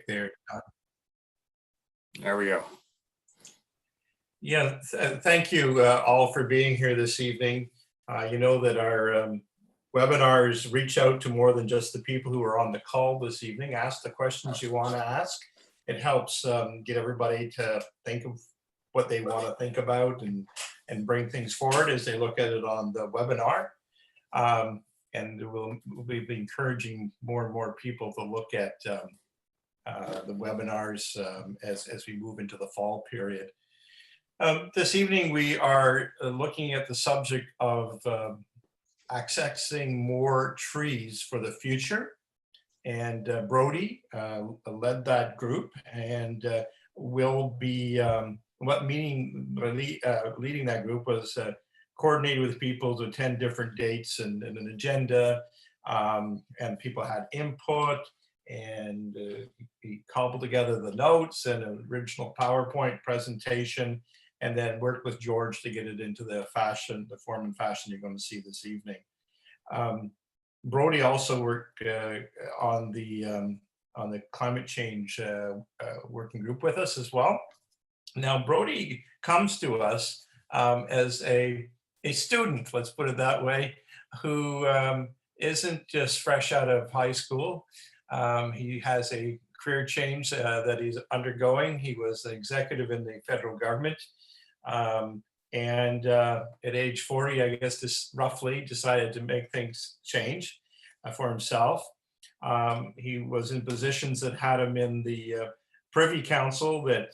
there. There we go. Yeah, thank you all for being here this evening. You know that our webinars reach out to more than just the people who are on the call this evening. Ask the questions you want to ask. It helps get everybody to think of what they want to think about and bring things forward as they look at it on the webinar. And we'll be encouraging more and more people to look at the webinars as we move into the fall period. This evening, we are looking at the subject of accessing more trees for the future. And Brody led that group and will be, leading that group was coordinated with people to attend different dates and an agenda, and people had input, and he cobbled together the notes and an original PowerPoint presentation, and then worked with George to get it into the form and fashion you're going to see this evening. Brody also worked on the climate change working group with us as well. Now, Brody comes to us as a student, let's put it that way, who isn't just fresh out of high school. He has a career change that he's undergoing. He was an executive in the federal government. And at age 40, I guess this roughly decided to make things change for himself. He was in positions that had him in the Privy Council that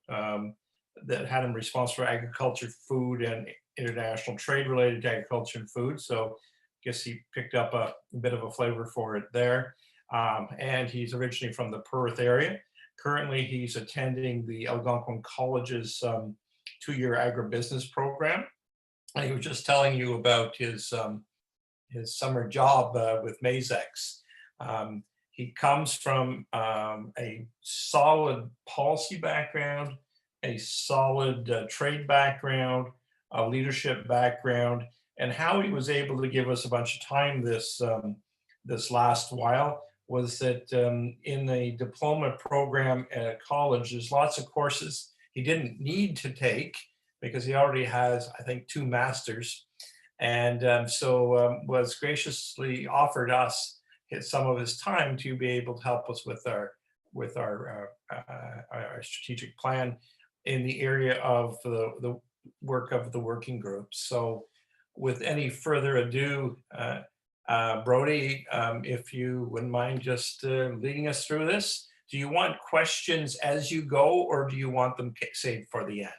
had him responsible for agriculture, food, and international trade related to agriculture and food. So I guess he picked up a bit of a flavor for it there. And he's originally from the Perth area. Currently, he's attending the Algonquin College's 2-year agribusiness program. And he was just telling you about his summer job with Mazex. He comes from a solid policy background, a solid trade background, a leadership background, and how he was able to give us a bunch of time this last while was that in the diploma program at college, there's lots of courses he didn't need to take because he already has, I think, 2 masters, and so was graciously offered us some of his time to be able to help us with our strategic plan in the area of the work of the working group. So, with any further ado, Brody, if you wouldn't mind just leading us through this. Do you want questions as you go, or do you want them saved for the end?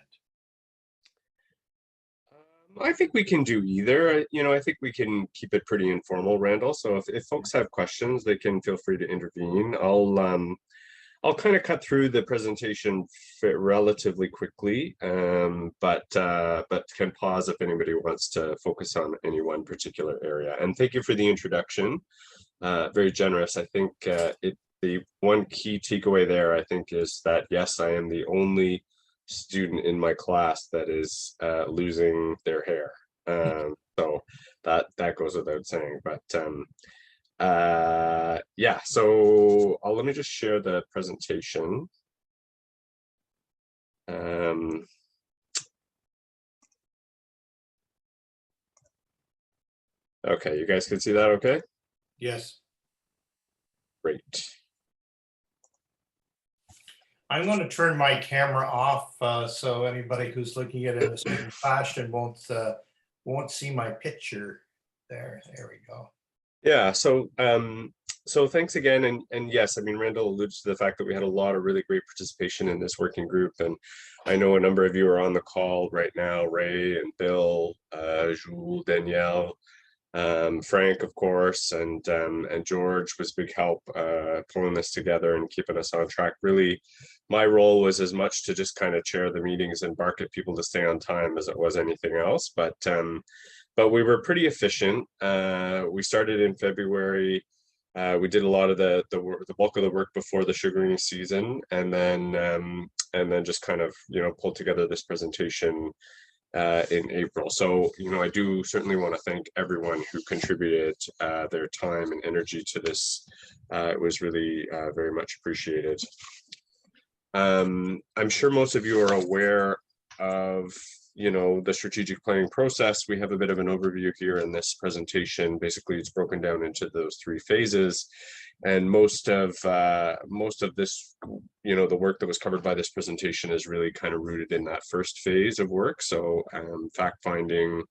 I think we can do either. I think we can keep it pretty informal, Randall. So if folks have questions, they can feel free to intervene. I'll kind of cut through the presentation relatively quickly, but can pause if anybody wants to focus on any one particular area. And thank you for the introduction. Very generous. I think the one key takeaway there, I think, is that yes, I am the only student in my class that is losing their hair. So that goes without saying. But yeah, so let me just share the presentation. Okay, you guys can see that okay? Yes. Great. I'm going to turn my camera off so anybody who's looking at it in a certain fashion won't see my picture there. There we go. Yeah, so thanks again, and yes, I mean, Randall alludes to the fact that we had a lot of really great participation in this working group, and I know a number of you are on the call right now, Ray and Bill, Jules, Danielle, Frank, of course, and George was big help pulling this together and keeping us on track. Really, my role was as much to just kind of chair the meetings and bark at people to stay on time as it was anything else. But we were pretty efficient. We started in February. We did a lot of the bulk of the work before the sugaring season, and then just kind of pulled together this presentation in April. So, I do certainly want to thank everyone who contributed their time and energy to this. It was really very much appreciated. I'm sure most of you are aware of the strategic planning process. We have a bit of an overview here in this presentation. Basically, it's broken down into those 3 phases. And most of this, the work that was covered by this presentation is really kind of rooted in that first phase of work. So fact finding,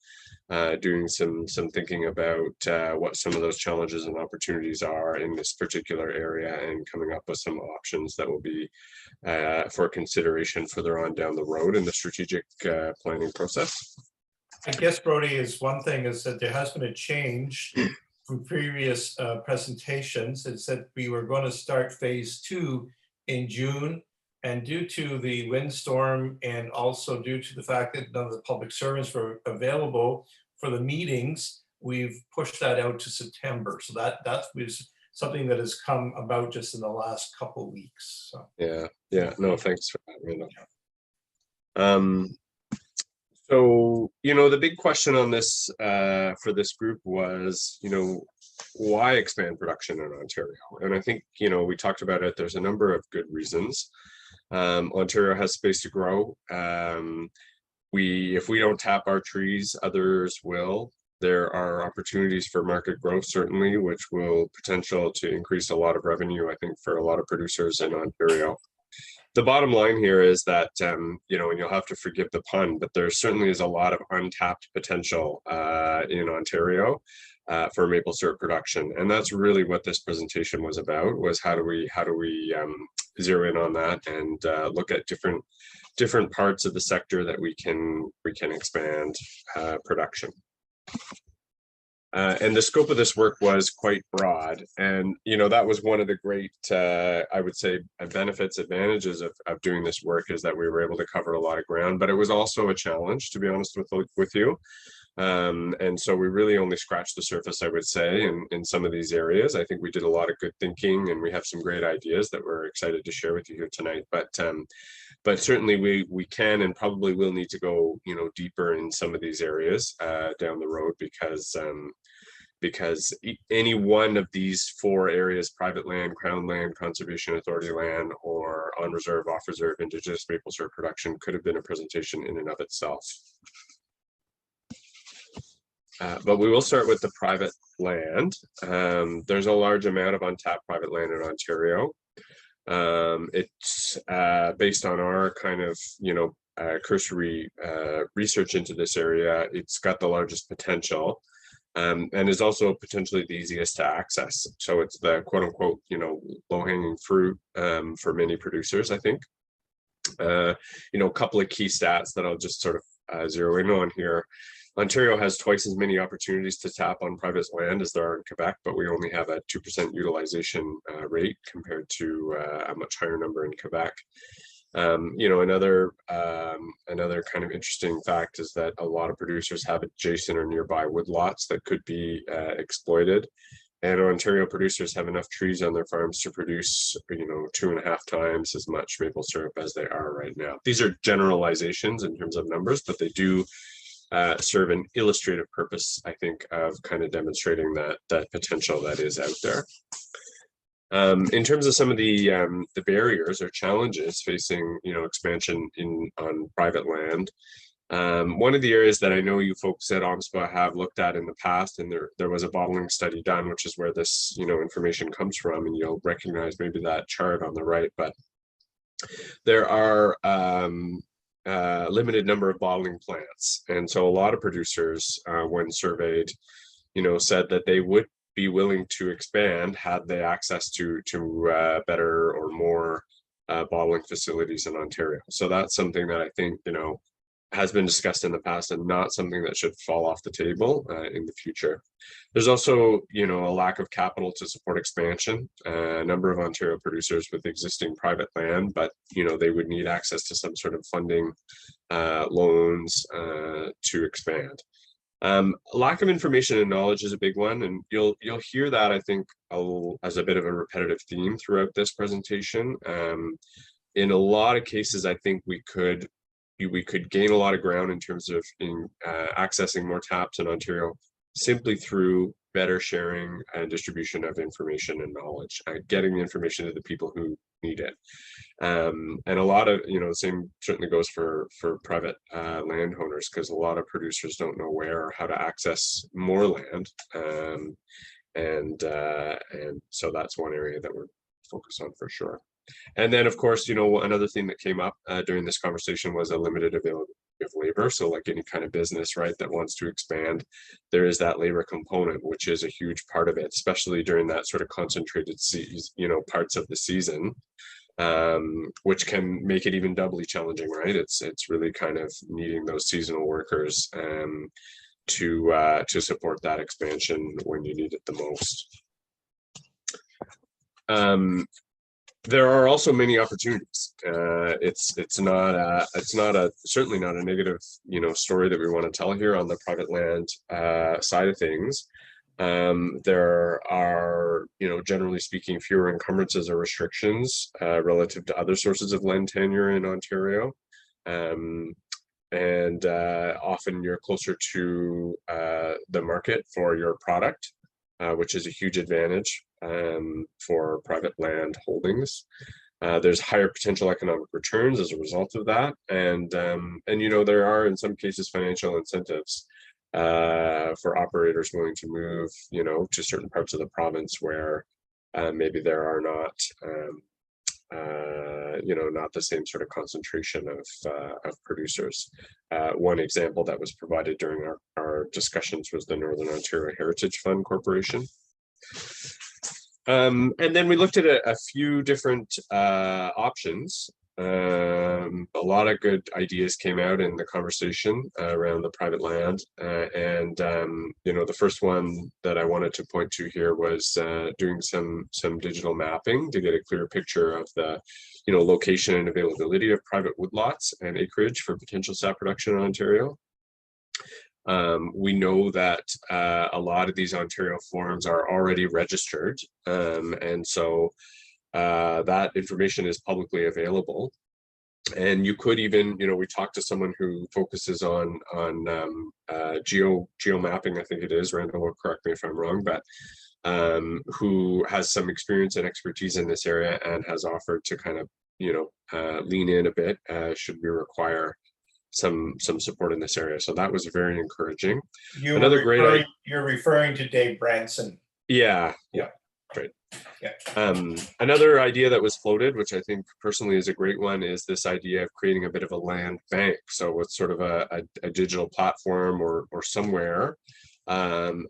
doing some thinking about what some of those challenges and opportunities are in this particular area, and coming up with some options that will be for consideration further on down the road in the strategic planning process. I guess, Brody, is one thing is that there has been a change from previous presentations. It said we were going to start phase 2 in June, and due to the windstorm and also due to the fact that none of the public servants were available for the meetings, we've pushed that out to September. So that was something that has come about just in the last couple of weeks. So. Yeah, no, thanks for that, Randall. So, the big question on this for this group was, why expand production in Ontario? And I think, we talked about it. There's a number of good reasons. Ontario has space to grow. If we don't tap our trees, others will. There are opportunities for market growth, certainly, which will potential to increase a lot of revenue, I think, for a lot of producers in Ontario. The bottom line here is that, and you'll have to forgive the pun, but there certainly is a lot of untapped potential in Ontario for maple syrup production. And that's really what this presentation was about, was how do we zero in on that and look at different parts of the sector that we can expand production. And the scope of this work was quite broad. And, that was one of the great, I would say, advantages of doing this work, is that we were able to cover a lot of ground, but it was also a challenge, to be honest with you. And so we really only scratched the surface, I would say, in some of these areas. I think we did a lot of good thinking, and we have some great ideas that we're excited to share with you here tonight. But certainly we can and probably will need to go, deeper in some of these areas down the road, because any one of these 4 areas, private land, Crown land, Conservation Authority land, or on reserve, off reserve, Indigenous maple syrup production, could have been a presentation in and of itself. But we will start with the private land. There's a large amount of untapped private land in Ontario. It's based on our kind of, cursory research into this area. It's got the largest potential, and is also potentially the easiest to access. So it's the quote unquote, low-hanging fruit for many producers, I think. A couple of key stats that I'll just sort of zero in on here. Ontario has twice as many opportunities to tap on private land as there are in Quebec, but we only have a 2% utilization rate compared to a much higher number in Quebec. Another kind of interesting fact is that a lot of producers have adjacent or nearby woodlots that could be exploited. And Ontario producers have enough trees on their farms to produce, 2.5 times as much maple syrup as they are right now. These are generalizations in terms of numbers, but they do serve an illustrative purpose, I think, of kind of demonstrating that potential that is out there. In terms of some of the barriers or challenges facing, expansion on private land, one of the areas that I know you folks at OMSPA have looked at in the past, and there was a bottling study done, which is where this, information comes from, and you'll recognize maybe that chart on the right, but there are limited number of bottling plants. And so a lot of producers, when surveyed, said that they would be willing to expand had they access to better or more bottling facilities in Ontario. So that's something that I think, has been discussed in the past, and not something that should fall off the table in the future. There's also, a lack of capital to support expansion. A number of Ontario producers with existing private land, but they would need access to some sort of funding, loans to expand. Lack of information and knowledge is a big one, and you'll hear that, I think, as a bit of a repetitive theme throughout this presentation. In a lot of cases, I think we could we could gain a lot of ground in terms of accessing more taps in Ontario simply through better sharing and distribution of information and knowledge, getting the information to the people who need it. And a lot of, the same certainly goes for private landowners, because a lot of producers don't know where or how to access more land. And so that's one area that we're focused on for sure. And then, of course, another thing that came up during this conversation was a limited availability of labor. So like any kind of business, right, that wants to expand, there is that labor component, which is a huge part of it, especially during that sort of concentrated parts of the season, which can make it even doubly challenging, right? It's really kind of needing those seasonal workers to support that expansion when you need it the most. There are also many opportunities. It's certainly not a negative story that we want to tell here on the private land side of things. There are generally speaking fewer encumbrances or restrictions relative to other sources of land tenure in Ontario, and often you're closer to the market for your product, which is a huge advantage for private land holdings. There's higher potential economic returns as a result of that, and there are in some cases financial incentives for operators willing to move to certain parts of the province where maybe there are not not the same sort of concentration of producers. One example that was provided during our discussions was the Northern Ontario Heritage Fund Corporation. And then we looked at a few different options. A lot of good ideas came out in the conversation around the private land, and the first one that I wanted to point to here was doing some digital mapping to get a clear picture of the location and availability of private woodlots and acreage for potential sap production in Ontario. We know that a lot of these Ontario farms are already registered, and so that information is publicly available. And you could even, we talked to someone who focuses on geo mapping, I think it is, Randall will correct me if I'm wrong, but who has some experience and expertise in this area and has offered to kind of, lean in a bit should we require some support in this area. So that was very encouraging. You're referring to Dave Branson. Yeah. Right. Yeah. Another idea that was floated, which I think personally is a great one, is this idea of creating a bit of a land bank. So it's sort of a digital platform or somewhere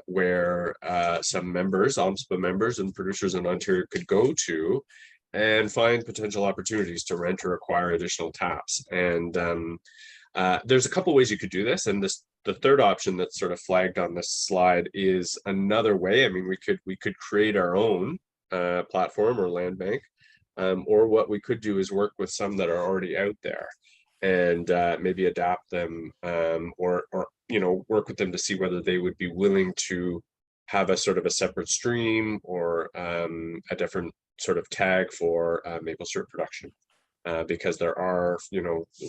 where some members, OMSPA members and producers in Ontario could go to and find potential opportunities to rent or acquire additional taps. And there's a couple ways you could do this, and the third option that's sort of flagged on this slide is another way. I mean, we could create our own platform or land bank, or what we could do is work with some that are already out there and maybe adapt them, or work with them to see whether they would be willing to have a sort of a separate stream or a different sort of tag for maple syrup production. Because there are,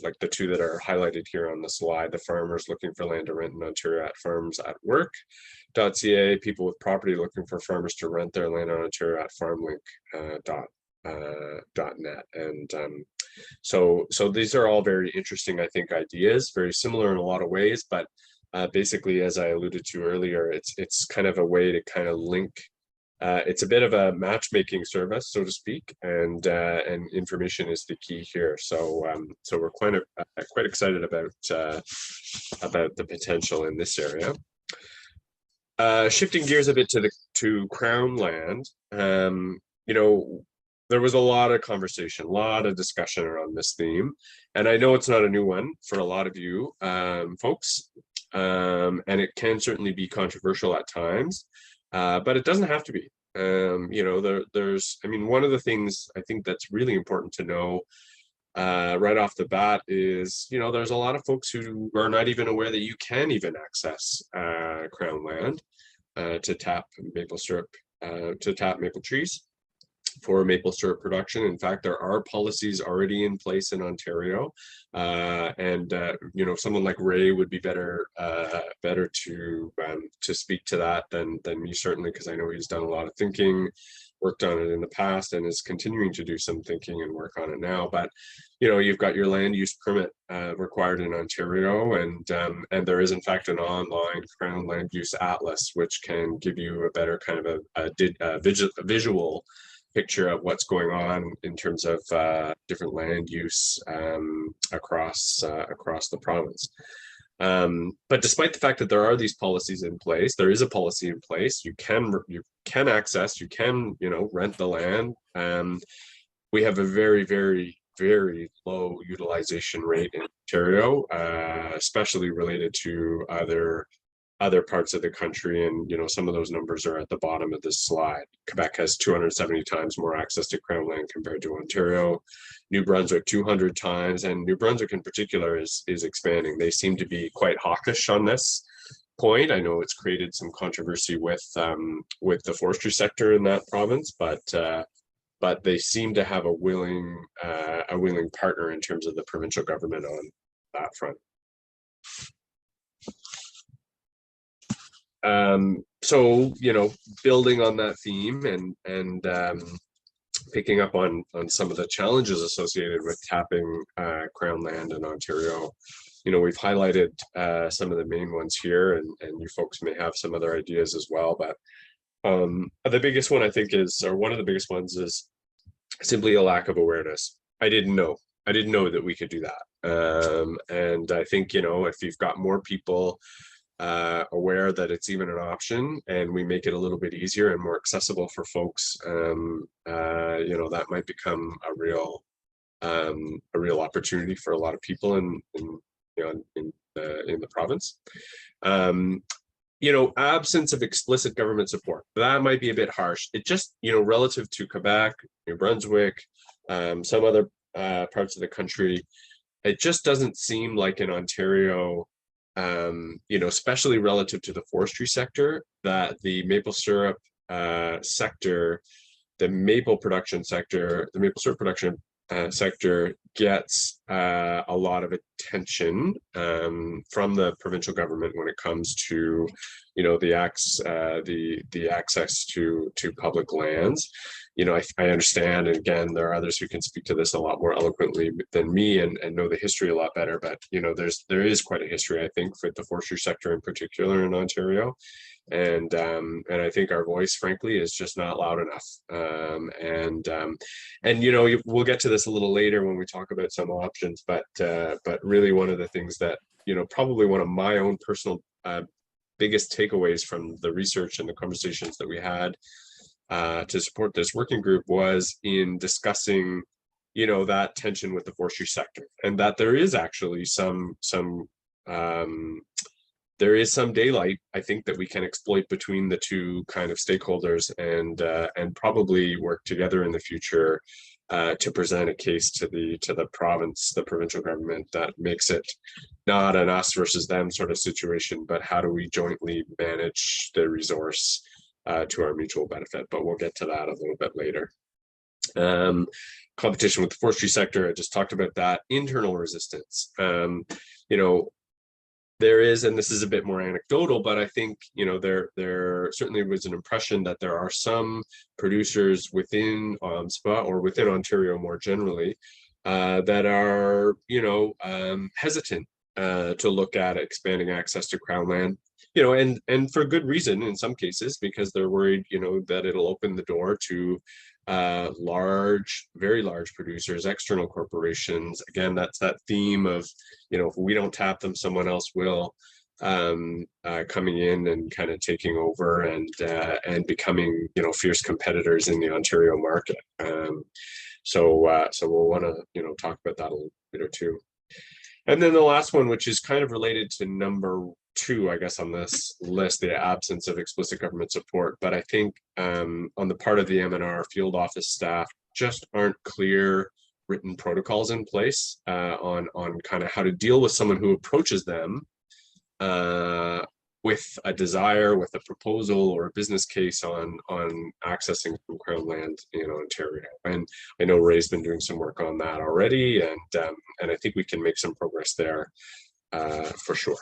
like the two that are highlighted here on the slide, the farmers looking for land to rent in Ontario at farmsatwork.ca, people with property looking for farmers to rent their land in Ontario at farmlink.net. And so these are all very interesting, I think, ideas, very similar in a lot of ways, but basically, as I alluded to earlier, it's kind of a way to kind of link. It's a bit of a matchmaking service, so to speak, and information is the key here. So we're quite excited about the potential in this area. Shifting gears a bit to Crown land, there was a lot of conversation, a lot of discussion around this theme, and I know it's not a new one for a lot of you folks, and it can certainly be controversial at times. But it doesn't have to be. One of the things I think that's really important to know right off the bat is, there's a lot of folks who are not even aware that you can even access Crown land to tap maple syrup, to tap maple trees. for maple syrup production. In fact, there are policies already in place in Ontario, and you know, someone like Ray would be better to speak to that than me, certainly, because I know he's done a lot of thinking, worked on it in the past, and is continuing to do some thinking and work on it now. But you know, you've got your land use permit required in Ontario, and there is in fact an online Crown Land Use Atlas, which can give you a better kind of a visual picture of what's going on in terms of different land use across the province. But despite the fact that there are these policies in place, there is a policy in place. You can access, you can, you know, rent the land. We have a very low utilization rate in Ontario, especially related to other parts of the country, and you know, some of those numbers are at the bottom of this slide. Quebec has 270 times more access to Crown land compared to Ontario. New Brunswick 200 times, and New Brunswick in particular is expanding. They seem to be quite hawkish on this point. I know it's created some controversy with the forestry sector in that province, but they seem to have a willing partner in terms of the provincial government on that front. So, you know, building on that theme and picking up on some of the challenges associated with tapping Crown land in Ontario, you know, we've highlighted some of the main ones here, and you folks may have some other ideas as well. But the biggest one, I think, one of the biggest ones is simply a lack of awareness. I didn't know that we could do that. And I think, you know, if you've got more people aware that it's even an option, and we make it a little bit easier and more accessible for folks, you know, that might become a real opportunity for a lot of people in the province. You know, absence of explicit government support, that might be a bit harsh. It just, you know, relative to Quebec, New Brunswick, some other parts of the country, it just doesn't seem like in Ontario, you know, especially relative to the forestry sector, that the maple syrup sector, the maple production sector, the maple syrup production sector gets a lot of attention from the provincial government when it comes to, you know, the access to public lands. You know, I understand, and again, there are others who can speak to this a lot more eloquently than me and know the history a lot better. But you know, there is quite a history, I think, for the forestry sector in particular in Ontario, and I think our voice, frankly, is just not loud enough. And you know, we'll get to this a little later when we talk about some options. But really, one of the things that, you know, probably one of my own personal biggest takeaways from the research and the conversations that we had to support this working group was in discussing, you know, that tension with the forestry sector, and that there is actually some daylight, I think, that we can exploit between the two kind of stakeholders, and probably work together in the future to present a case to the province, the provincial government, that makes it not an us versus them sort of situation, but how do we jointly manage the resource to our mutual benefit. But we'll get to that a little bit later. Competition with the forestry sector, I just talked about that. Internal resistance. You know, there is, and this is a bit more anecdotal, but I think, you know, there certainly was an impression that there are some producers within OMSPA or within Ontario more generally that are, you know, hesitant to look at expanding access to Crown land, you know, and for good reason in some cases, because they're worried, you know, that it'll open the door to very large producers, external corporations. Again, that's that theme of, you know, if we don't tap them, someone else will, coming in and kind of taking over and becoming, you know, fierce competitors in the Ontario market. So we'll want to, you know, talk about that a little bit or two. And then the last one, which is kind of related to number 2, I guess, on this list, the absence of explicit government support. But I think on the part of the MNR field office staff, just aren't clear written protocols in place on kind of how to deal with someone who approaches them with a desire, with a proposal or a business case on accessing some Crown land in Ontario. And I know Ray's been doing some work on that already, and I think we can make some progress there for sure.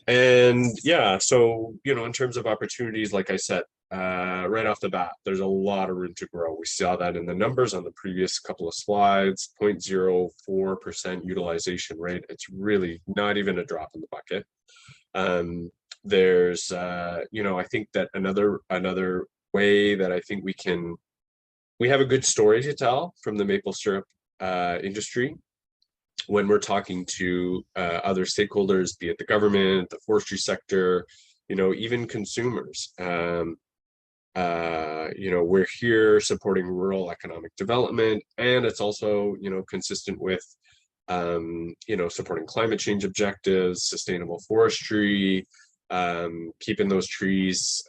And yeah, so in terms of opportunities, like I said, right off the bat, there's a lot of room to grow. We saw that in the numbers on the previous couple of slides. 0.04% utilization rate. It's really not even a drop in the bucket. There's I think that another way that I think we have a good story to tell from the maple syrup industry when we're talking to other stakeholders, be it the government, the forestry sector, even consumers. We're here supporting rural economic development, and it's also, consistent with, supporting climate change objectives, sustainable forestry, keeping those trees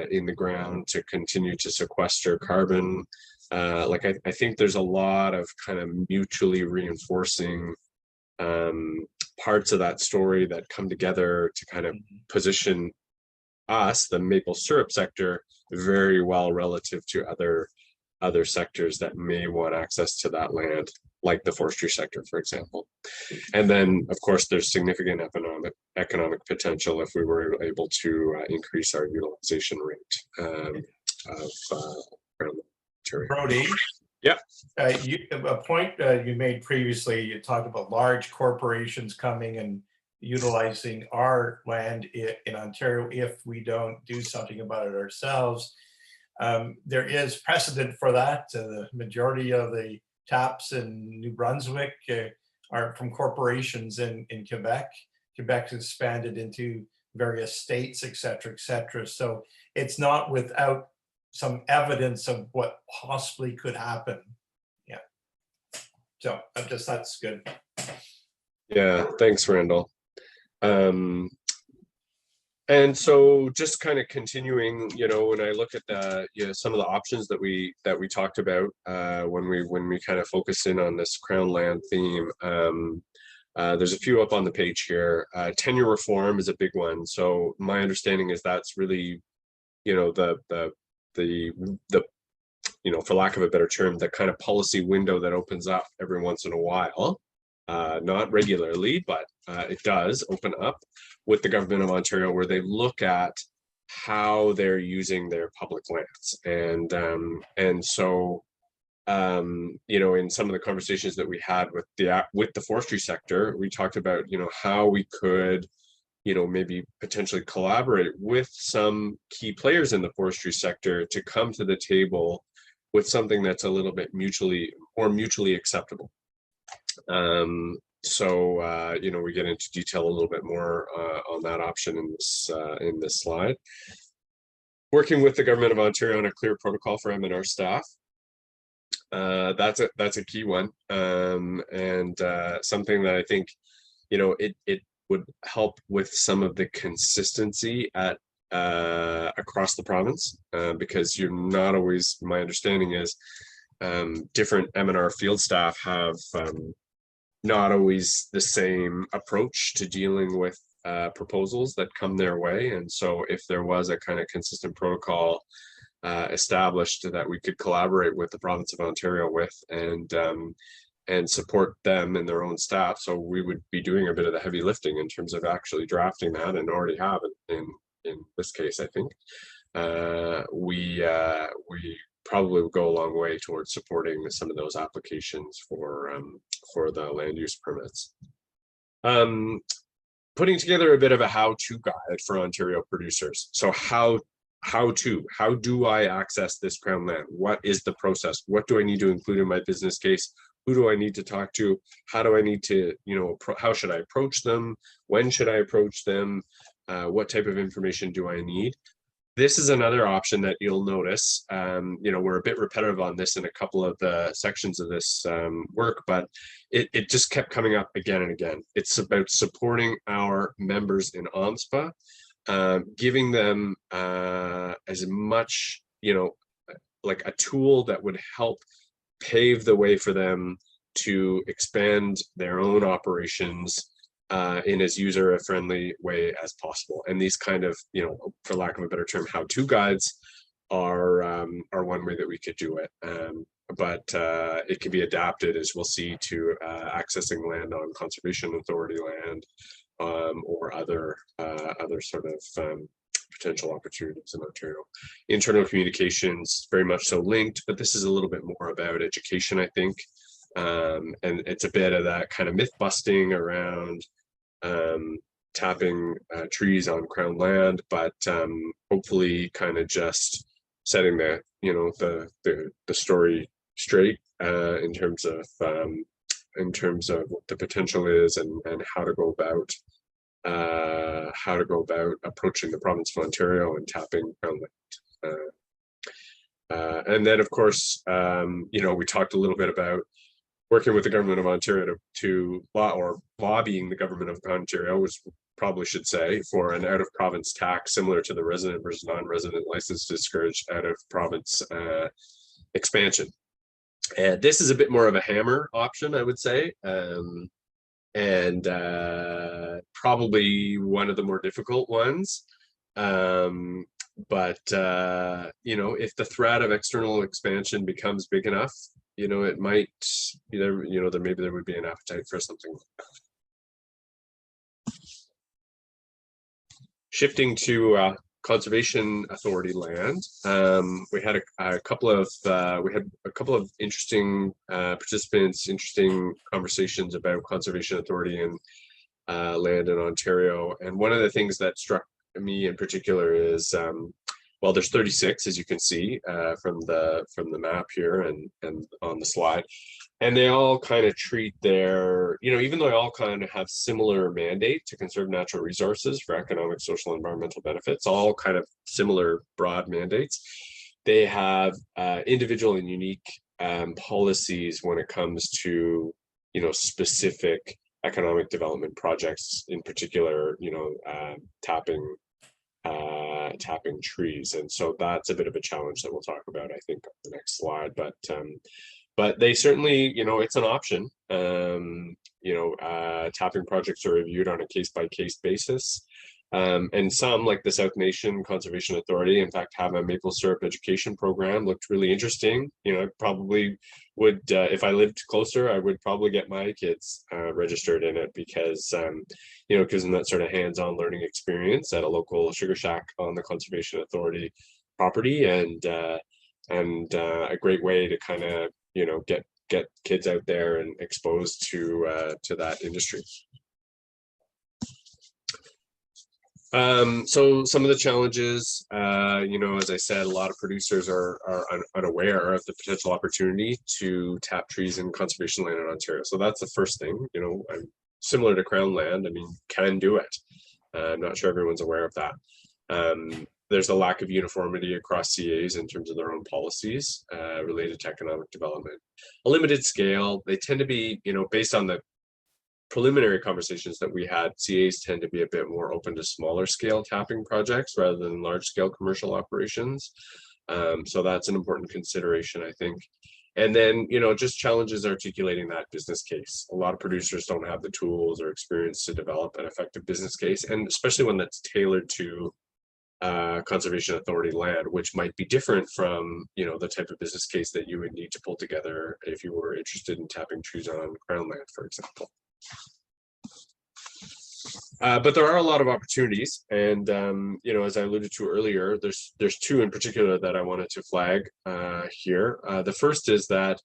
in the ground to continue to sequester carbon. I think there's a lot of kind of mutually reinforcing parts of that story that come together to kind of position us, the maple syrup sector, very well relative to other sectors that may want access to that land, like the forestry sector, for example. And then, of course, there's significant economic potential if we were able to increase our utilization rate of ground material. Brody. Yeah. A point you made previously, you talked about large corporations coming and utilizing our land in Ontario if we don't do something about it ourselves. There is precedent for that. The majority of the taps in New Brunswick are from corporations in Quebec. Quebec's expanded into various states, et cetera, et cetera. So it's not without some evidence of what possibly could happen. Yeah. So that's good. Yeah, thanks, Randall. And so just kind of continuing, when I look at some of the options that we talked about when we kind of focus in on this Crown land theme, there's a few up on the page here. Tenure reform is a big one. So my understanding is that's really, the for lack of a better term, the kind of policy window that opens up every once in a while. Not regularly, but it does open up with the government of Ontario, where they look at how they're using their public lands. And so, in some of the conversations that we had with the forestry sector, we talked about, how we could, maybe potentially collaborate with some key players in the forestry sector to come to the table with something that's a little bit more mutually acceptable. We get into detail a little bit more on that option in this slide. Working with the government of Ontario on a clear protocol for M&R staff. That's a key one, and something that I think, it would help with some of the consistency at across the province, because you're not always, my understanding is, different M&R field staff have not always the same approach to dealing with proposals that come their way. And so if there was a kind of consistent protocol established that we could collaborate with the province of Ontario with and support them and their own staff, so we would be doing a bit of the heavy lifting in terms of actually drafting that, and already have it in this case, I think. We probably would go a long way towards supporting some of those applications for the land use permits. Putting together a bit of a how-to guide for Ontario producers. So how do I access this Crown land? What is the process? What do I need to include in my business case? Who do I need to talk to? How do I need to, how should I approach them? When should I approach them? What type of information do I need? This is another option that you'll notice. We're a bit repetitive on this in a couple of the sections of this work, but it just kept coming up again and again. It's about supporting our members in OMSPA, giving them as much, like a tool that would help pave the way for them to expand their own operations in as user-friendly way as possible. And these kind of, you know, for lack of a better term, how-to guides are one way that we could do it. But it can be adapted, as we'll see, to accessing land on conservation authority land, or other sort of potential opportunities in Ontario. Internal communications, very much so linked, but this is a little bit more about education, I think. And it's a bit of that kind of myth busting around tapping trees on Crown land, but hopefully kind of just setting the, you know, the story straight in terms of what the potential is, and how to go about approaching the province of Ontario and tapping Crown land. And then, of course, you know, we talked a little bit about working with the government of Ontario to lobbying the government of Ontario, which probably should say, for an out-of-province tax similar to the resident versus non-resident license to discourage out-of-province expansion. And this is a bit more of a hammer option, I would say, and probably one of the more difficult ones. But you know, if the threat of external expansion becomes big enough, you know, it might either, you know, maybe there would be an appetite for something like that. Shifting to conservation authority land, we had a couple of interesting participants, interesting conversations about conservation authority and land in Ontario. And one of the things that struck me in particular is, well, there's 36, as you can see from the map here and on the slide, and they all kind of treat their, you know, even though they all kind of have similar mandate to conserve natural resources for economic, social, environmental benefits, all kind of similar broad mandates, they have individual and unique policies when it comes to, you know, specific economic development projects, in particular, you know, tapping trees. And so that's a bit of a challenge that we'll talk about, I think, on the next slide. But they certainly, you know, it's an option. You know, tapping projects are reviewed on a case-by-case basis. And some, like the South Nation Conservation Authority, in fact, have a maple syrup education program. Looked really interesting. You know, I probably would, if I lived closer, I would probably get my kids registered in it, because, you know, gives them that sort of hands-on learning experience at a local sugar shack on the Conservation Authority property, and a great way to kind of, you know, get kids out there and exposed to that industry. So some of the challenges, you know, as I said, a lot of producers are unaware of the potential opportunity to tap trees in conservation land in Ontario. So that's the first thing. You know, similar to Crown land, I mean, can do it. I'm not sure everyone's aware of that. There's a lack of uniformity across CAs in terms of their own policies related to economic development. A limited scale, they tend to be, you know, based on the preliminary conversations that we had, CAs tend to be a bit more open to smaller scale tapping projects rather than large scale commercial operations. So that's an important consideration, I think. And then, you know, just challenges articulating that business case. A lot of producers don't have the tools or experience to develop an effective business case, and especially one that's tailored to conservation authority land, which might be different from, you know, the type of business case that you would need to pull together if you were interested in tapping trees on Crown land, for example. But there are a lot of opportunities, and you know, as I alluded to earlier, there's two in particular that I wanted to flag here. The first is that,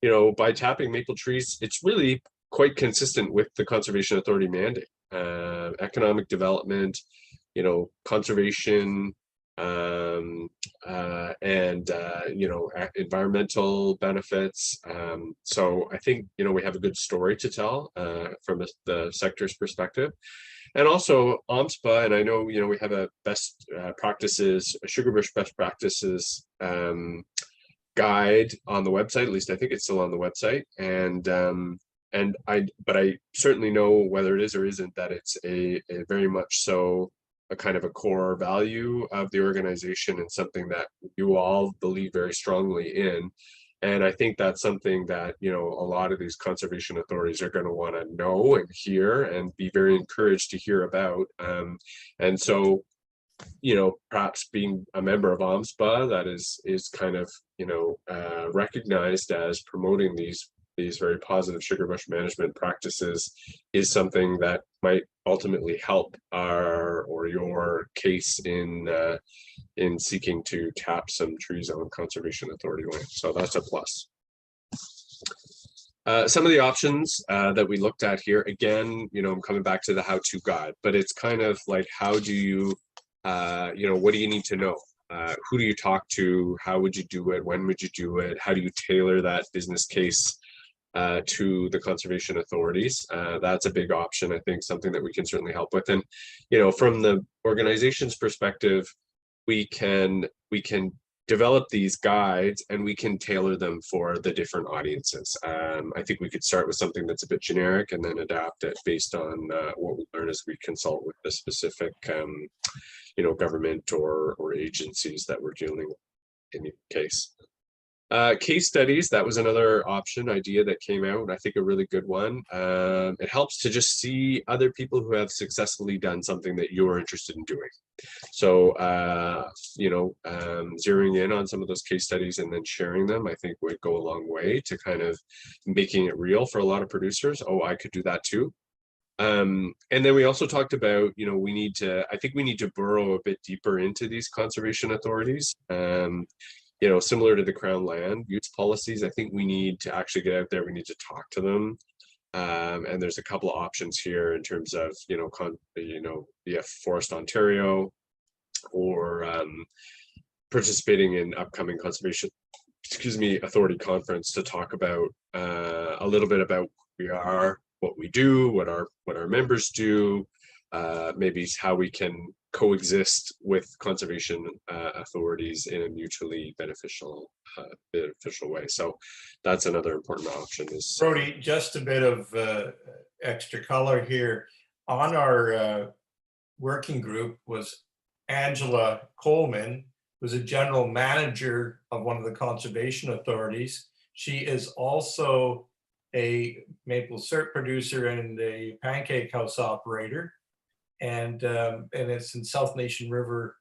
you know, by tapping maple trees, it's really quite consistent with the Conservation Authority mandate. Economic development, you know, conservation, and you know, environmental benefits. So I think, you know, we have a good story to tell from the sector's perspective. And also OMSPA, and I know, you know, we have a best practices, a sugarbush best practices guide on the website. At least I think it's still on the website. But I certainly know, whether it is or isn't, that it's a very much so a kind of a core value of the organization, and something that you all believe very strongly in. And I think that's something that, you know, a lot of these conservation authorities are going to want to know and hear and be very encouraged to hear about. And so, you know, perhaps being a member of OMSPA that is kind of, you know, recognized as promoting these very positive sugar bush management practices is something that might ultimately help our or your case in seeking to tap some trees on conservation authority land. So that's a plus. Some of the options that we looked at here, again, you know, I'm coming back to the how-to guide, but it's kind of like, how do you, you know, what do you need to know? Who do you talk to? How would you do it? When would you do it? How do you tailor that business case to the conservation authorities? That's a big option, I think, something that we can certainly help with. And, you know, from the organization's perspective, we can develop these guides and we can tailor them for the different audiences. I think we could start with something that's a bit generic and then adapt it based on what we learn as we consult with the specific, you know, government or agencies that we're dealing with in each case. Case studies, that was another idea that came out, I think a really good one. It helps to just see other people who have successfully done something that you're interested in doing. So, you know, zeroing in on some of those case studies and then sharing them, I think would go a long way to kind of making it real for a lot of producers. Oh, I could do that too. And then we also talked about, you know, I think we need to burrow a bit deeper into these conservation authorities. You know, similar to the Crown land use policies, I think we need to actually get out there. We need to talk to them. And there's a couple of options here in terms of, you know, via Forest Ontario or participating in upcoming conservation, authority conference to talk about a little bit about who we are, what we do, what our members do, maybe how we can coexist with conservation authorities in a mutually beneficial way. So that's another important option. Is Brody, just a bit of extra color here. On our working group was Angela Coleman, who's a general manager of one of the conservation authorities. She is also a maple syrup producer and a pancake house operator. And it's in South Nation River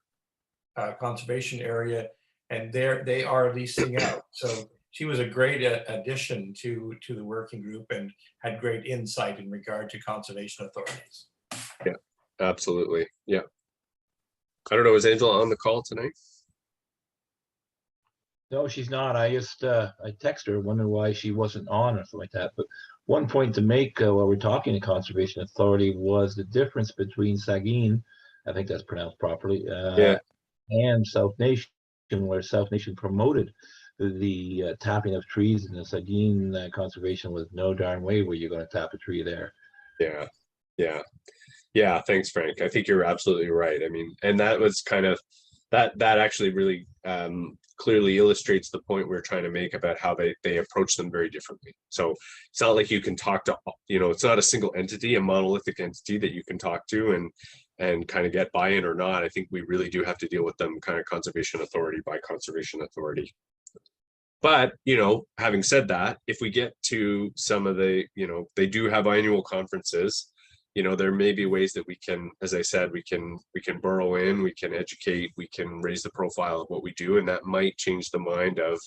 conservation area, and they are leasing out. So she was a great addition to the working group and had great insight in regard to conservation authorities. Yeah, absolutely. Yeah. I don't know, is Angela on the call tonight? No, she's not. I just I text her, wonder why she wasn't on or something like that. But one point to make while we're talking to Conservation Authority was the difference between Sagin, I think that's pronounced properly, Yeah. and South Nation, where South Nation promoted the tapping of trees, and the Sagin conservation was no darn way where you're going to tap a tree there. Yeah. Yeah. Yeah. Thanks, Frank. I think you're absolutely right. I mean, and that was kind of that actually really clearly illustrates the point we're trying to make about how they approach them very differently. So it's not like you can talk to, you know, it's not a single entity, a monolithic entity that you can talk to and kind of get buy-in or not. I think we really do have to deal with them kind of conservation authority by conservation authority. But, you know, having said that, if we get to some of the, you know, they do have annual conferences, you know, there may be ways that we can, as I said, we can burrow in, we can educate, we can raise the profile of what we do, and that might change the mind of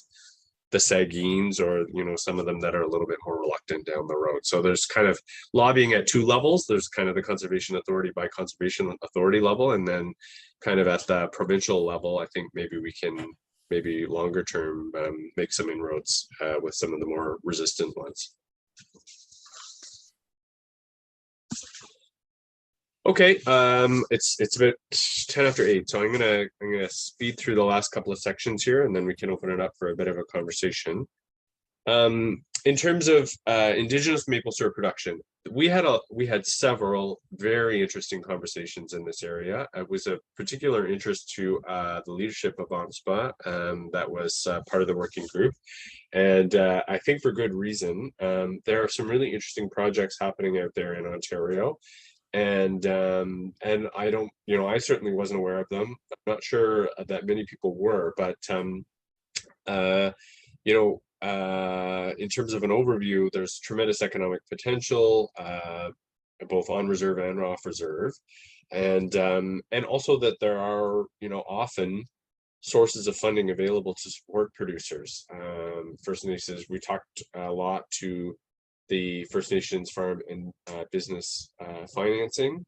the Sagins or, you know, some of them that are a little bit more reluctant down the road. So there's kind of lobbying at two levels. There's kind of the conservation authority by conservation authority level, and then kind of at the provincial level, I think maybe we can maybe longer term make some inroads with some of the more resistant ones. Okay, it's about 10 after 8, so I'm gonna speed through the last couple of sections here, and then we can open it up for a bit of a conversation. In terms of Indigenous maple syrup production, we had several very interesting conversations in this area. It was a particular interest to the leadership of OMSPA that was part of the working group, and I think for good reason. There are some really interesting projects happening out there in Ontario. And I don't, you know, I certainly wasn't aware of them. I'm not sure that many people were, but you know, in terms of an overview, there's tremendous economic potential, both on reserve and off reserve, and also that there are, you know, often sources of funding available to support producers. First Nations, we talked a lot to the First Nations farm and business financing.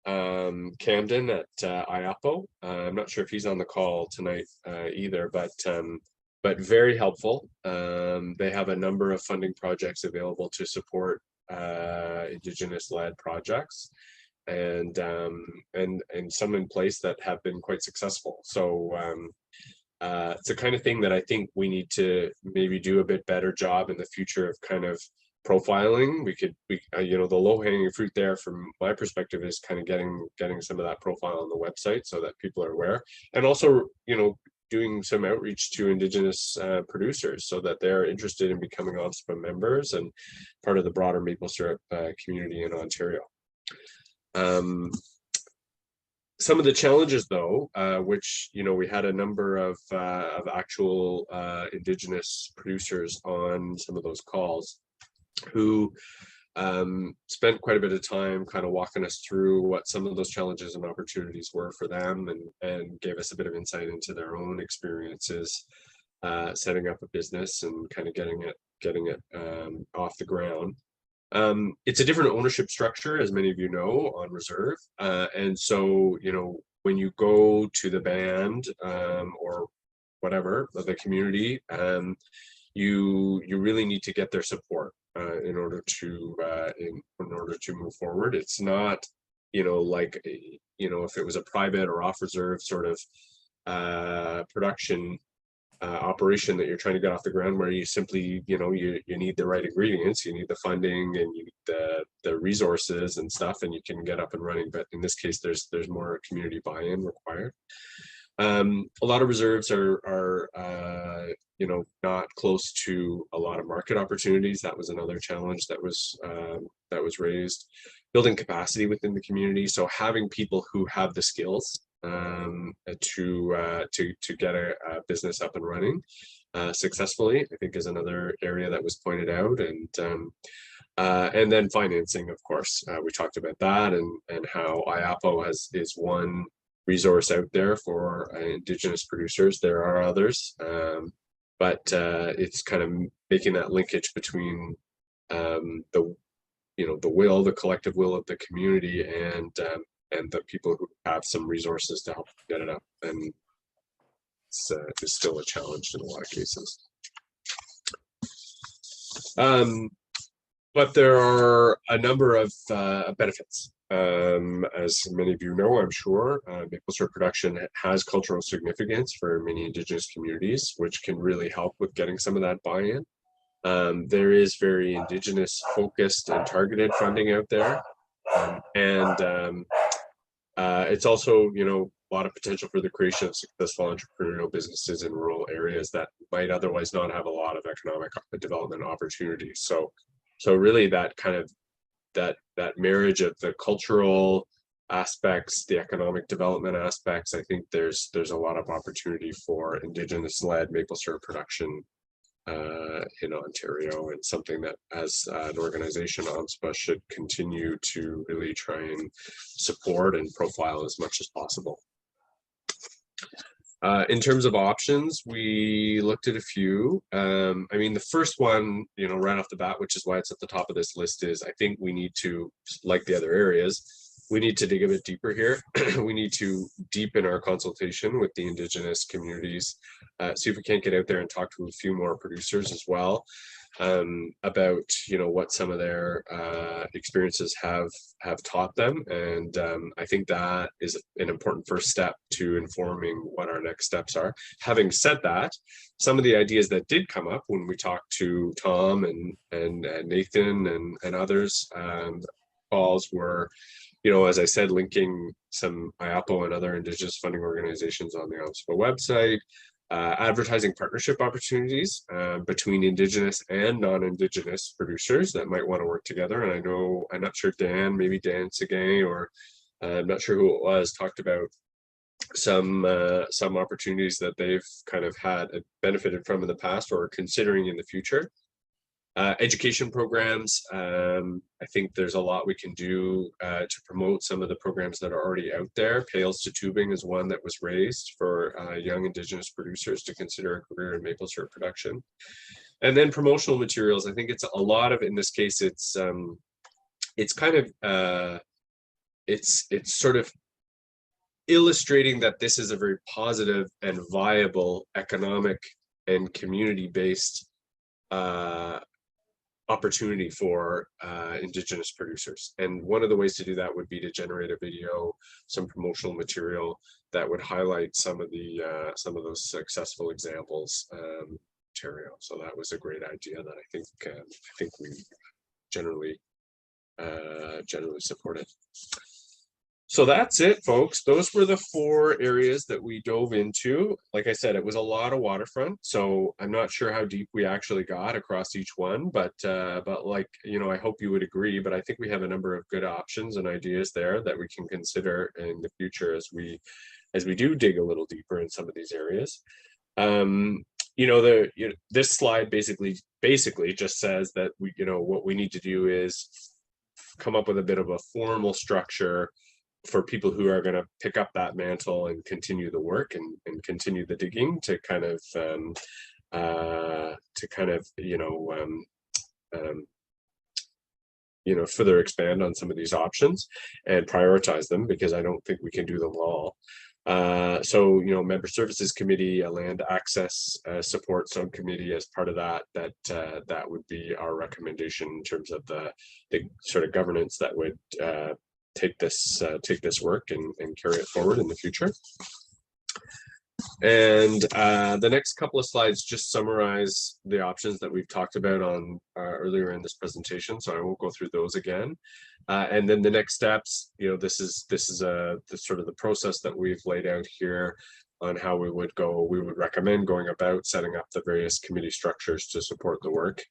Camden at IAPO. I'm not sure if he's on the call tonight either, but very helpful. They have a number of funding projects available to support Indigenous-led projects, and some in place that have been quite successful. So it's the kind of thing that I think we need to maybe do a bit better job in the future of kind of profiling. You know, the low-hanging fruit there from my perspective is kind of getting some of that profile on the website so that people are aware, and also, you know, doing some outreach to Indigenous producers so that they're interested in becoming OMSPA members and part of the broader maple syrup community in Ontario. Some of the challenges, though, which, you know, we had a number of actual Indigenous producers on some of those calls who spent quite a bit of time kind of walking us through what some of those challenges and opportunities were for them, and gave us a bit of insight into their own experiences setting up a business and kind of getting it off the ground. It's a different ownership structure, as many of you know, on reserve, and so, you know, when you go to the band or whatever of the community, you really need to get their support in order to move forward. It's not, you know, like, you know, if it was a private or off reserve sort of production operation that you're trying to get off the ground, where you simply, you know, you need the right ingredients, you need the funding, and you need the resources and stuff, and you can get up and running. But in this case, there's more community buy-in required. A lot of reserves are you know, not close to a lot of market opportunities. That was another challenge that was raised. Building capacity within the community, so having people who have the skills to get a business up and running successfully, I think, is another area that was pointed out. And then financing, of course, we talked about that, and how IAPO is one resource out there for Indigenous producers. There are others, but it's kind of making that linkage between the collective will of the community and the people who have some resources to help get it up. And it's still a challenge in a lot of cases. But there are a number of benefits. As many of you know, I'm sure, maple syrup production has cultural significance for many Indigenous communities, which can really help with getting some of that buy-in. There is very Indigenous focused and targeted funding out there. It's also, you know, a lot of potential for the creation of successful entrepreneurial businesses in rural areas that might otherwise not have a lot of economic development opportunities. So really that kind of that marriage of the cultural aspects, the economic development aspects, I think there's a lot of opportunity for Indigenous-led maple syrup production in Ontario, and something that, as an organization, OMSPA should continue to really try and support and profile as much as possible. In terms of options, we looked at a few. I mean, the first one, you know, right off the bat, which is why it's at the top of this list, is I think we need to, like the other areas, we need to dig a bit deeper here. We need to deepen our consultation with the Indigenous communities, see if we can't get out there and talk to a few more producers as well, about, you know, what some of their experiences have taught them. And I think that is an important first step to informing what our next steps are. Having said that, some of the ideas that did come up when we talked to Tom and Nathan and others, calls were, you know, as I said, linking some IAPO and other Indigenous funding organizations on the OMSPA website, advertising partnership opportunities between Indigenous and non-Indigenous producers that might want to work together. And I know, I'm not sure, maybe Dan Seguin, or I'm not sure who it was, talked about some opportunities that they've kind of had benefited from in the past or are considering in the future. Education programs, I think there's a lot we can do to promote some of the programs that are already out there. Pails to Tubing is one that was raised for young Indigenous producers to consider a career in maple syrup production. And then promotional materials, I think it's a lot of, in this case, it's kind of, it's sort of illustrating that this is a very positive and viable economic and community-based opportunity for Indigenous producers. And one of the ways to do that would be to generate a video, some promotional material that would highlight some of those successful examples. Ontario. So that was a great idea that I think we generally supported. So that's it, folks. Those were the 4 areas that we dove into. Like I said, it was a lot of waterfront, so I'm not sure how deep we actually got across each one, but like, you know, I hope you would agree, but I think we have a number of good options and ideas there that we can consider in the future as we do dig a little deeper in some of these areas. You know, this slide basically just says that what we need to do is come up with a bit of a formal structure for people who are going to pick up that mantle and continue the work and continue the digging to kind of further expand on some of these options and prioritize them, because I don't think we can do them all. So, you know, Member Services Committee, a land access support subcommittee as part of that would be our recommendation in terms of the sort of governance that would take this work and carry it forward in the future. And the next couple of slides just summarize the options that we've talked about on earlier in this presentation, so I won't go through those again. And then the next steps, you know, this is the sort of the process that we've laid out here on how we would recommend going about setting up the various committee structures to support the work.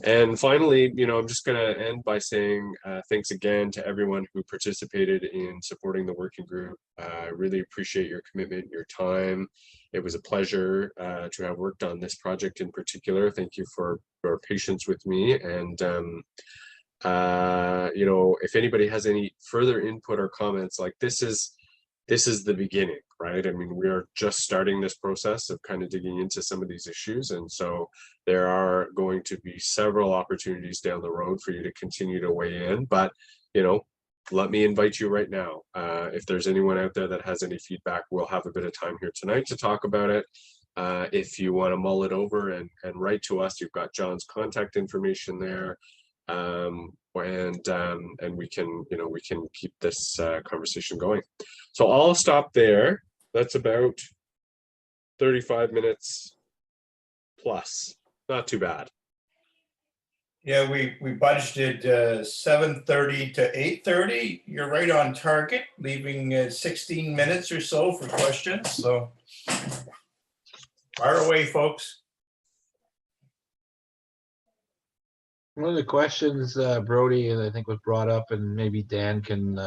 And finally, you know, I'm just going to end by saying thanks again to everyone who participated in supporting the working group. I really appreciate your commitment, your time. It was a pleasure to have worked on this project in particular. Thank you for your patience with me. And, you know, if anybody has any further input or comments, like this is the beginning, right? I mean, we are just starting this process of kind of digging into some of these issues. And so there are going to be several opportunities down the road for you to continue to weigh in. But, you know, let me invite you right now. If there's anyone out there that has any feedback, we'll have a bit of time here tonight to talk about it. If you want to mull it over and write to us, you've got John's contact information there. And we can keep this conversation going. So I'll stop there. That's about 35 minutes plus. Not too bad. Yeah, we budgeted 7:30 to 8:30. You're right on target, leaving 16 minutes or so for questions. So fire away, folks. One of the questions, Brody, I think was brought up, and maybe Dan can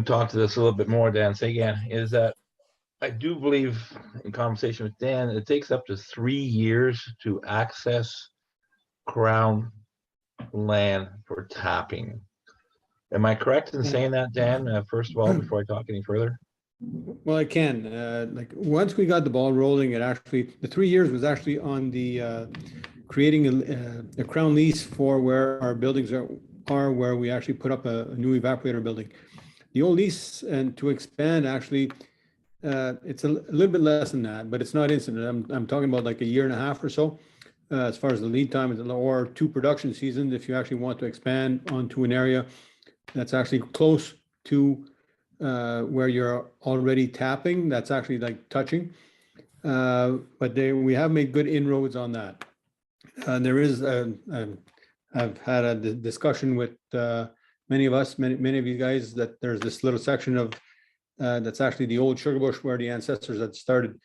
talk to this a little bit more, Dan Sagan, is that I do believe, in conversation with Dan, it takes up to 3 years to access Crown land for tapping. Am I correct in saying that, Dan? First of all, before I talk any further. Well, I can. Like once we got the ball rolling, the 3 years was actually on the creating a Crown lease for where our buildings are where we actually put up a new evaporator building. The old lease, and to expand, actually, it's a little bit less than that, but it's not instant. I'm talking about like a year and a half or so, as far as the lead time, or 2 production seasons if you actually want to expand onto an area that's actually close to where you're already tapping. That's actually like touching. But we have made good inroads on that. There is, I've had a discussion with many of you guys, that there's this little section of that's actually the old sugar bush where the ancestors had started.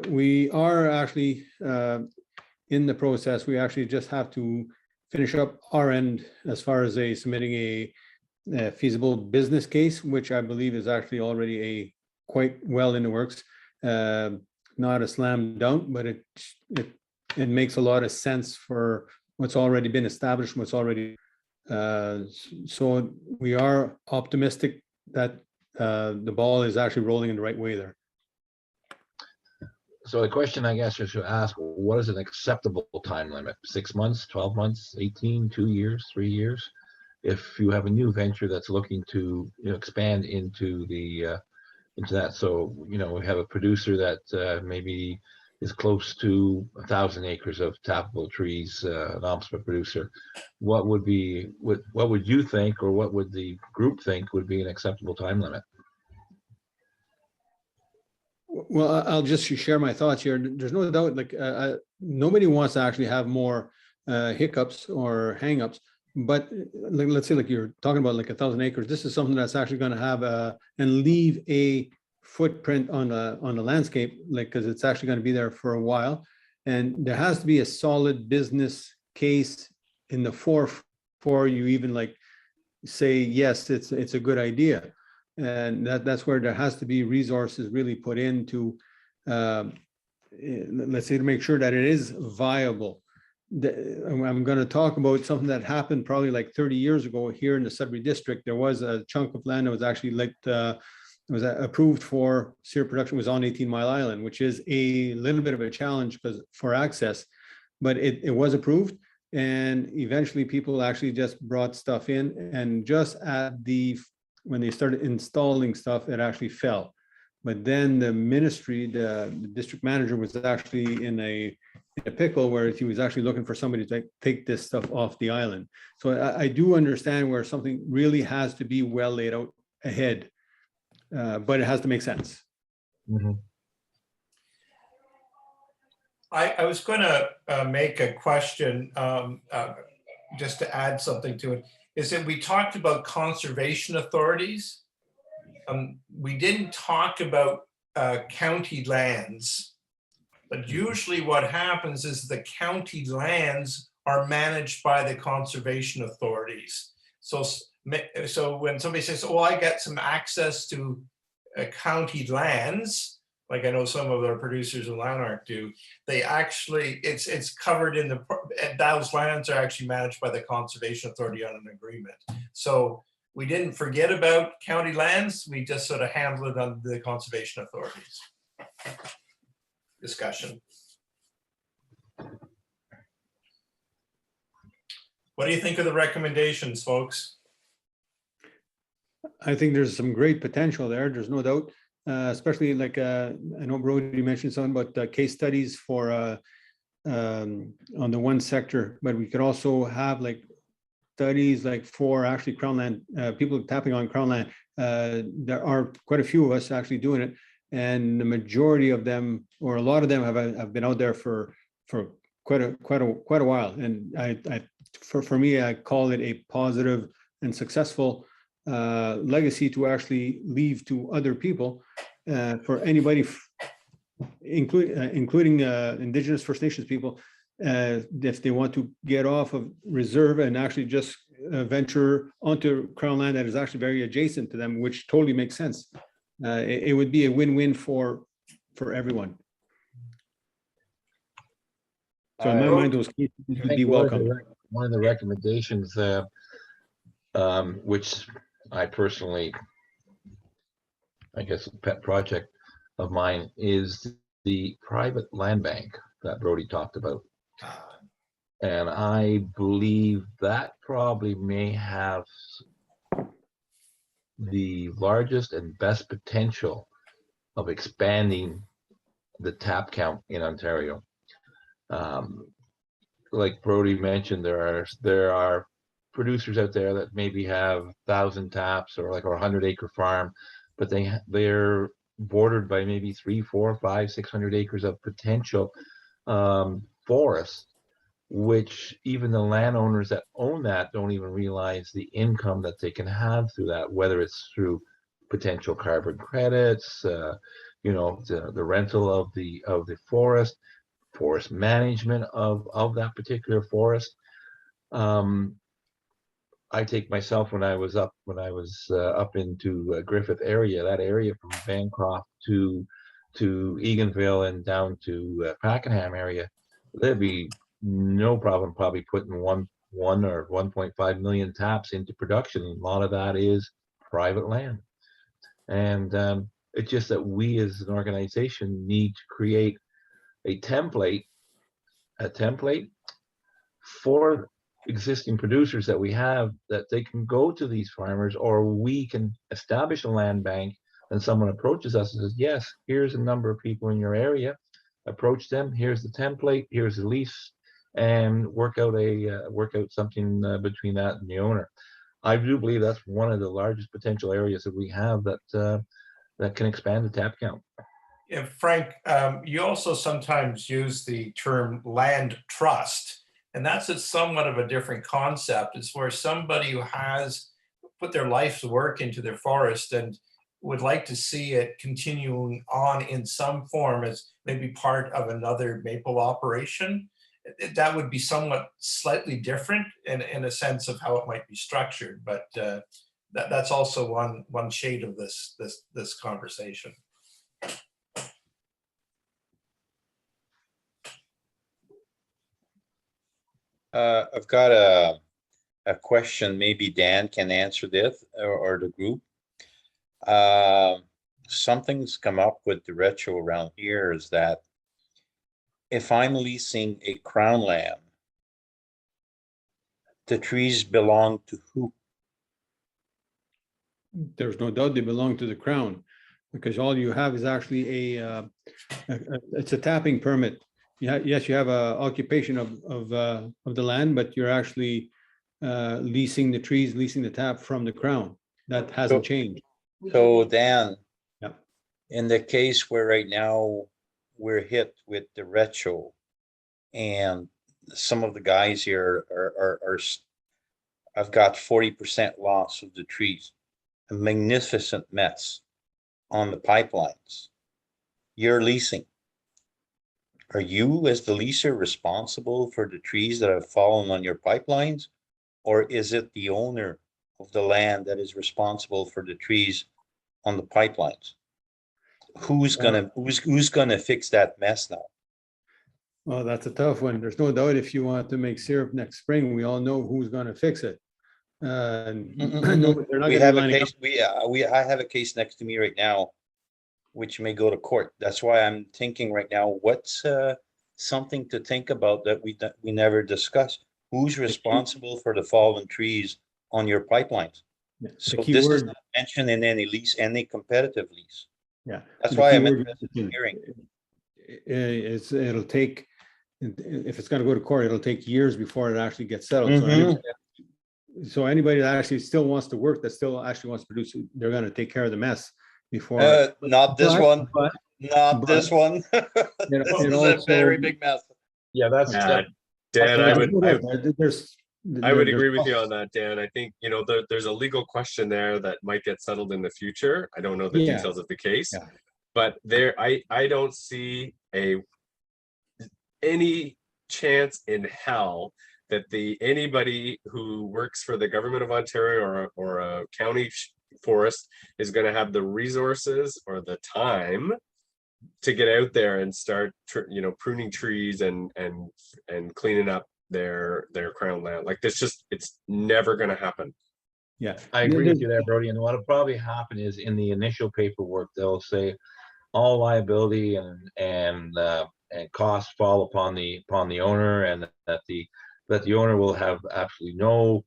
We are actually in the process. We actually just have to finish up our end as far as submitting feasible business case, which I believe is actually already a quite well in the works. Not a slam dunk, but it makes a lot of sense for what's already been established, what's already. So we are optimistic that the ball is actually rolling in the right way there. So the question I guess I should ask, what is an acceptable time limit? 6 months, 12 months, 18, 2 years, 3 years? If you have a new venture that's looking to expand into that. So, we have a producer that maybe is close to 1,000 acres of tappable trees, an OMSPA producer. What would you think, or what would the group think would be an acceptable time limit? Well, I'll just share my thoughts here. There's no doubt, like nobody wants to actually have more hiccups or hangups. But let's say, like you're talking about, like 1,000 acres. This is something that's actually going to have and leave a footprint on the landscape, like, because it's actually going to be there for a while, and there has to be a solid business case in the for you even like say yes, it's a good idea. And that's where there has to be resources really put into, let's say, to make sure that it is viable. I'm going to talk about something that happened probably like 30 years ago here in the Sudbury district. There was a chunk of land that was actually was approved for cereal production, was on 18 Mile Island, which is a little bit of a challenge because for access, but it was approved. And eventually people actually just brought stuff in, and just when they started installing stuff, it actually fell. But then the ministry, the district manager, was actually in a pickle where he was actually looking for somebody to take this stuff off the island. So I do understand where something really has to be well laid out ahead, but it has to make sense. Mm-hmm. I was going to make a question just to add something to it. Is that we talked about conservation authorities. We didn't talk about county lands, but usually what happens is the county lands are managed by the conservation authorities. So when somebody says, oh, I get some access to county lands, like I know some of our producers in Lanark do, they actually, it's covered in those lands are actually managed by the Conservation Authority on an agreement. So we didn't forget about county lands, we just sort of handled it under the Conservation Authorities. Discussion. What do you think of the recommendations, folks? I think there's some great potential there. There's no doubt. Especially like I know Brody mentioned something about case studies for on the one sector, but we could also have like studies like for actually Crown land, people tapping on Crown land. There are quite a few of us actually doing it, and the majority of them, or a lot of them, have been out there for quite a while. And for me, I call it a positive and successful legacy to actually leave to other people, for anybody, including Indigenous First Nations people, if they want to get off of reserve and actually just venture onto Crown land that is actually very adjacent to them, which totally makes sense. It would be a win-win for everyone. So in my mind, those cases would be welcome. One of the recommendations, which I personally, I guess, a pet project of mine, is the private land bank that Brody talked about. And I believe that probably may have the largest and best potential of expanding the tap count in Ontario. Like Brody mentioned, there are producers out there that maybe have 1,000 taps or like a 100-acre farm, but they're bordered by maybe 300, 400, 500, 600 acres of potential forest, which even the landowners that own that don't even realize the income that they can have through that, whether it's through potential carbon credits, the rental of the forest management of that particular forest. I take myself when I was up into Griffith area, that area from Bancroft to Eganville and down to Pakenham area, there'd be no problem probably putting one or 1.5 million taps into production. A lot of that is private land, and it's just that we as an organization need to create a template for existing producers that we have, that they can go to these farmers, or we can establish a land bank and someone approaches us and says, yes, here's a number of people in your area, approach them, here's the template, here's the lease, and work out something between that and the owner. I do believe that's one of the largest potential areas that we have that can expand the tap count. Yeah, Frank, you also sometimes use the term land trust. And that's somewhat of a different concept. It's where somebody who has put their life's work into their forest and would like to see it continuing on in some form as maybe part of another maple operation. That would be somewhat slightly different in a sense of how it might be structured. But that's also one shade of this conversation. I've got a question. Maybe Dan can answer this, or the group. Something's come up with the retro around here is that if I'm leasing a crown land, the trees belong to who? There's no doubt they belong to the Crown, because all you have is actually it's a tapping permit. Yes, you have a occupation of the land, but you're actually leasing the trees, leasing the tap from the Crown. That hasn't changed. So Dan, yeah, in the case where right now we're hit with the retro, and some of the guys here are I've got 40% loss of the trees, a magnificent mess on the pipelines. You're leasing. Are you, as the leaser, responsible for the trees that have fallen on your pipelines? Or is it the owner of the land that is responsible for the trees on the pipelines? Who's gonna fix that mess now? Well, that's a tough one. There's no doubt if you want to make syrup next spring, we all know who's going to fix it. No, they're not We gonna have be a lining up. case. I have a case next to me right now, which may go to court. That's why I'm thinking right now, what's something to think about that we never discussed? Who's responsible for the fallen trees on your pipelines? Yeah, So the key this is word, not mentioned in any lease, any competitive lease. yeah. That's the why key I'm word interested in hearing. it'll take, if it's going to go to court, it'll take years before it actually gets settled. So anybody that actually still wants to work, that still actually wants to produce, they're going to take care of the mess before. Not this one. Not this one. This is a very big mess. Yeah, that's Dan, I would agree with you on on that, Dan. I think, there's a legal question there that might get settled in the future. I don't know the details of the case, but I don't see any chance in hell that anybody who works for the government of Ontario or a county forest is going to have the resources or the time to get out there and start pruning trees and cleaning up their crown land. Like it's never going to happen. Yeah, I agree with you there, Brody. And what'll probably happen is in the initial paperwork, they'll say all liability and costs fall upon the owner, and that the owner will have absolutely no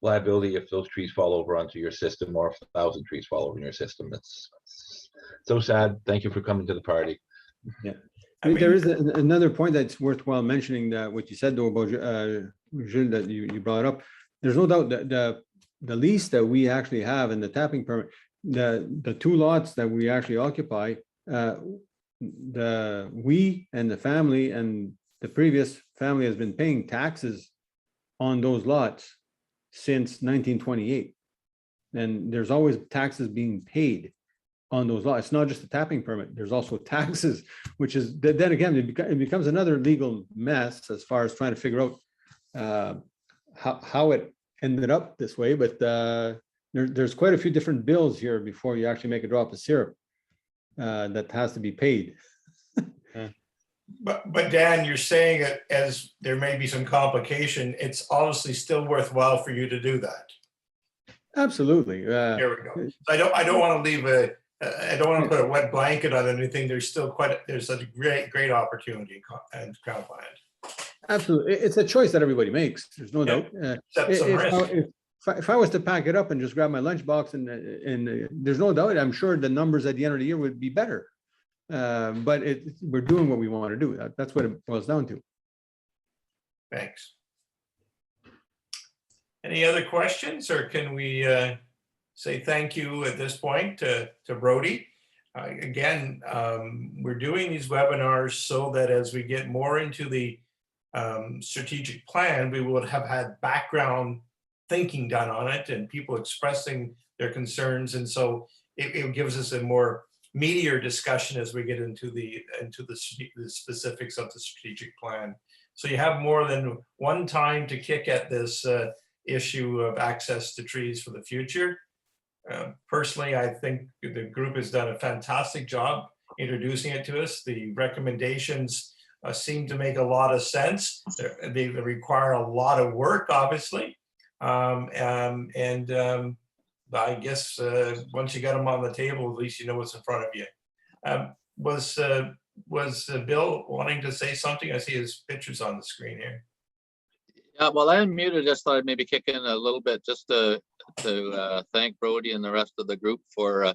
liability if those trees fall over onto your system, or if 1,000 trees fall over in your system. That's so sad. Thank you for coming to the party. Yeah, there is another point that's worthwhile mentioning, that what you said though about Jules, that you brought up. There's no doubt that the lease that we actually have and the tapping permit, the two lots that we actually occupy, we and the family and the previous family has been paying taxes on those lots since 1928. And there's always taxes being paid on those lots. It's not just a tapping permit. There's also taxes, which is, then again, it becomes another legal mess as far as trying to figure out how it ended up this way, but there's quite a few different bills here before you actually make a drop of syrup that has to be paid. But Dan, you're saying that as there may be some complication, it's obviously still worthwhile for you to do that. Absolutely. There we go. I don't want to leave I don't want to put a wet blanket on anything. There's still there's such a great opportunity in Crown Land. Absolutely. It's a choice that everybody makes. There's no doubt. Except some risk. If I was to pack it up and just grab my lunchbox and there's no doubt, I'm sure the numbers at the end of the year would be better. But we're doing what we want to do. That's what it boils down to. Thanks. Any other questions, or can we say thank you at this point to Brody? Again, we're doing these webinars so that as we get more into the strategic plan, we would have had background thinking done on it and people expressing their concerns. And so it gives us a more meatier discussion as we get into the specifics of the strategic plan. So you have more than one time to kick at this issue of access to trees for the future. Personally, I think the group has done a fantastic job introducing it to us. The recommendations seem to make a lot of sense. They require a lot of work, obviously. I guess once you got them on the table, at least you know what's in front of you. Was Bill wanting to say something? I see his pictures on the screen here. Yeah, well, I unmuted. Just thought I'd maybe kick in a little bit just to thank Brody and the rest of the group for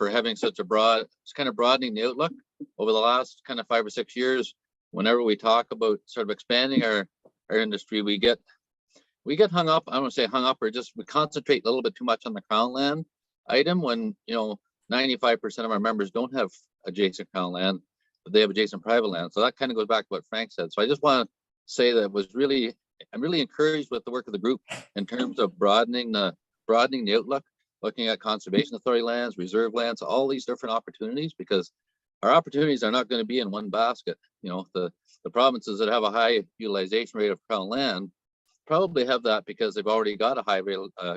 having such a broadening the outlook over the last kind of 5 or 6 years. Whenever we talk about sort of expanding our industry, we get hung up. I don't want to say hung up, or just we concentrate a little bit too much on the Crown land item when 95% of our members don't have adjacent Crown land, but they have adjacent private land. So that kind of goes back to what Frank said. So I just want to say that I'm really encouraged with the work of the group in terms of broadening the outlook, looking at conservation authority lands, reserve lands, all these different opportunities, because our opportunities are not going to be in one basket. The provinces that have a high utilization rate of Crown land probably have that because they've already got a high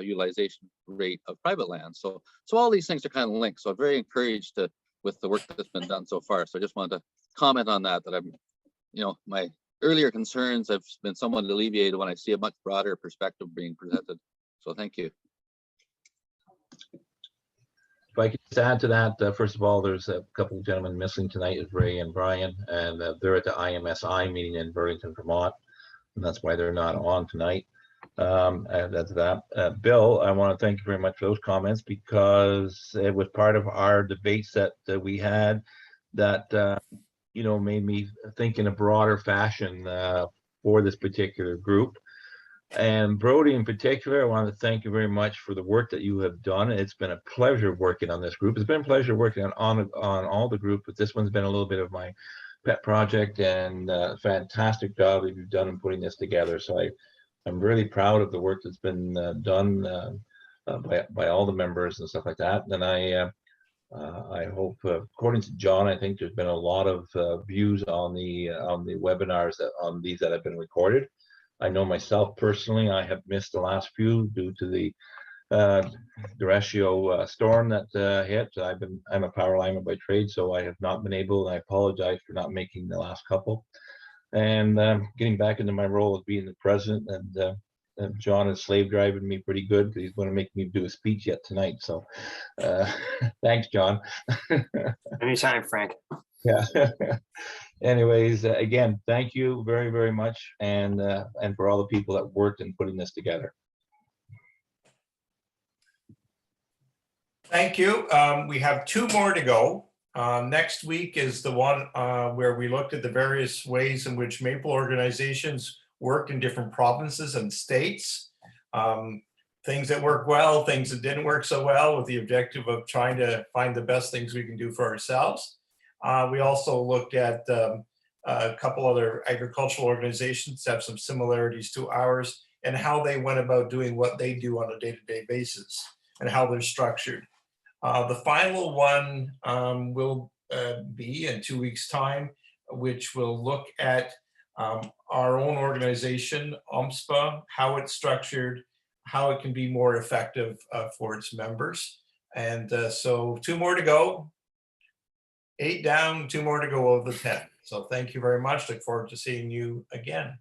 utilization rate of private land. So all these things are kind of linked. So I'm very encouraged with the work that's been done so far. So I just wanted to comment on that I'm, my earlier concerns have been somewhat alleviated when I see a much broader perspective being presented. So thank you. If I could just add to that, first of all, there's a couple of gentlemen missing tonight, is Ray and Brian, and they're at the IMSI meeting in Burlington, Vermont, and that's why they're not on tonight. That's that. Bill, I want to thank you very much for those comments, because it was part of our debates that we had that made me think in a broader fashion for this particular group. And Brody in particular, I want to thank you very much for the work that you have done. It's been a pleasure working on this group. It's been a pleasure working on all the group, but this one's been a little bit of my pet project, and fantastic job that you've done in putting this together. So I'm really proud of the work that's been done by all the members and stuff like that. And I hope, according to John, I think there's been a lot of views on the webinars on these that have been recorded. I know myself personally, I have missed the last few due to the Derecho storm that hit. I'm a power lineman by trade, so I have not been able, and I apologize for not making the last couple. And getting back into my role of being the president, and John is slave driving me pretty good, because he's going to make me do a speech yet tonight. So thanks, John. Anytime, Frank. Yeah. Anyways, again, thank you very, very much, and for all the people that worked in putting this together. Thank you. We have 2 more to go. Next week is the one where we looked at the various ways in which Maple organizations work in different provinces and states. Things that work well, things that didn't work so well, with the objective of trying to find the best things we can do for ourselves. We also looked at a couple other agricultural organizations that have some similarities to ours, and how they went about doing what they do on a day-to-day basis, and how they're structured. The final one will be in 2 weeks' time, which will look at our own organization, OMSPA, how it's structured, how it can be more effective for its members. And so 2 more to go. 8 down, 2 more to go of the 10. So thank you very much. Look forward to seeing you again.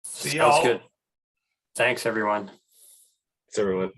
See Sounds y'all. good. Thanks, everyone. Thanks, everyone.